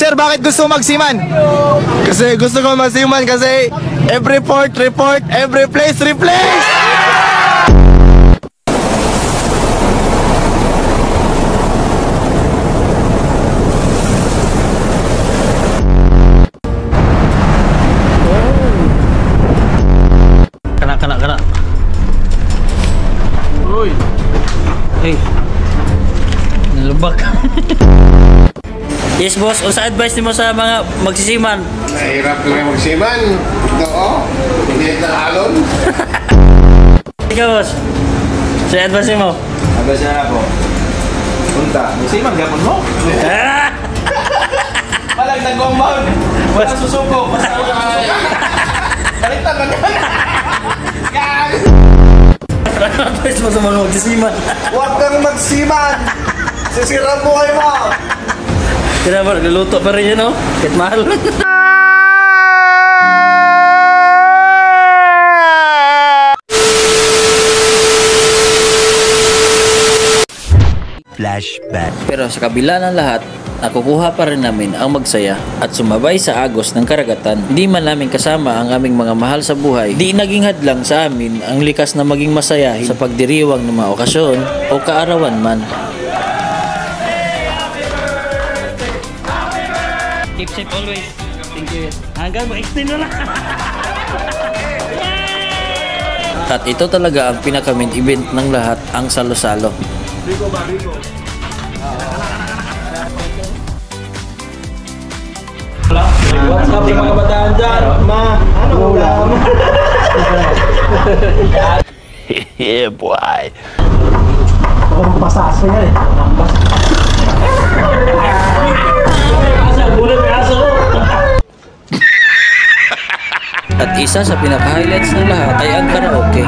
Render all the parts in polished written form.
Sir, bakit gusto mo magsiman? Kasi gusto ko magsiman kasi every port, report, every place, replace! Kana. Uy. Hey. Nalubak. Yes, boss. O sa advice mo sa mga magsisiman? Mahirap na magsiman. Oo. Hindi na alon. Ikaw, boss. Sa advice mo? Advice na ako. Punta. Magsiman, gapon mo. Malag nag-compound. Wala susuko. Balitan ka naman. Ano advice mo sa mga magsisiman? Huwag kang magsiman! Sisira mo kayo mo! Kaya ba, nagluluto pa rin yun, no? Kahit mahal. Flashback. Pero sa kabila ng lahat, nakukuha pa rin namin ang magsaya at sumabay sa agos ng karagatan. Hindi man namin kasama ang aming mga mahal sa buhay, di naging hadlang sa amin ang likas na maging masaya sa pagdiriwang ng mga okasyon o kaarawan man. Keep safe always. Thank you. Hanggang ma-extend na lang. At ito talaga ang pinaka-main event ng lahat, ang salo-salo. What's up mga kabataan dyan? Ano ulam? Yeah, boy. Ang pasaso yan eh. At isa sa pinaka-highlights ng lahat ay ang karaoke.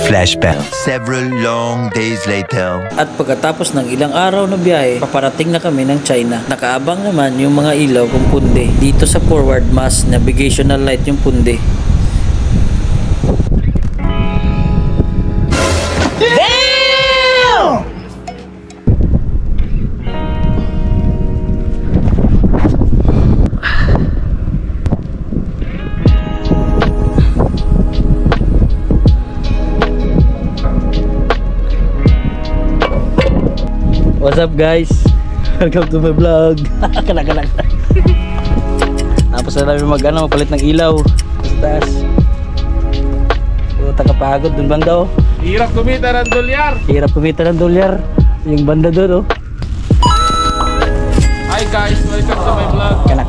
Flashback. Several long days later. At pagkatapos ng ilang araw na biyahe, paparating na kami ng China. Nakaabang naman yung mga ilaw kung punde. Dito sa forward mass navigational light yung punde. What's up guys? Welcome to my vlog. Kanak. Tapos na namin magpalit ng ilaw sa taas. Puta kapagod dun banda oh. Hirap kumita ng dolyar. Yung banda dun oh. Hi guys, welcome to my vlog. Kanak.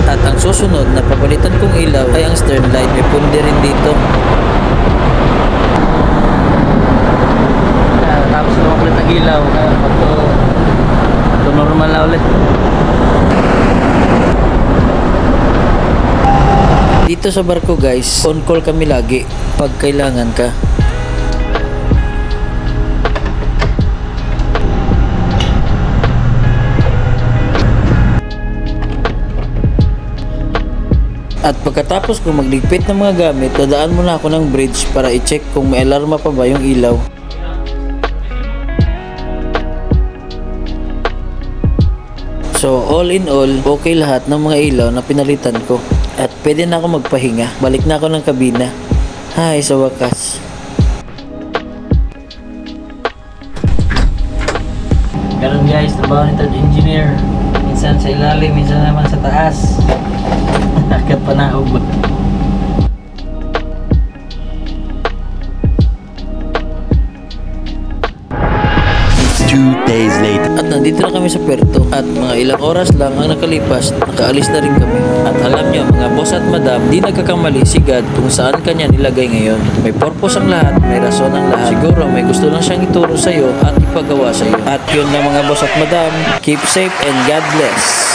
At ang susunod na papalitan kong ilaw ay ang stern light. May pundi rin dito. Tapos na mapalit ng ilaw. Ito normal na ulit. Dito sa barko guys, on call kami lagi pag kailangan ka. At pagkatapos kong magligpit ng mga gamit, dadaan muna ako ng bridge para i-check kung may alarma pa ba yung ilaw. So all in all, okay lahat ng mga ilaw na pinalitan ko. At pwede na ako magpahinga. Balik na ako ng kabina. Hi, sa wakas. Ganun guys, trabaho ni third engineer. Minsan sa ilalim, minsan naman sa taas. Akit pa na og 2 days later. At nandito na kami sa Puerto at mga ilang oras lang ang nakalipas, nakaalis na rin kami. At alam nyo, mga boss at madam, di nagkakamali si God kung saan kanya nilagay ngayon. May purpose ang lahat, may rason ang lahat. Siguro may gusto lang siyang ituro sa'yo at ipagawa sa'yo. At yun na mga boss at madam, keep safe and God bless.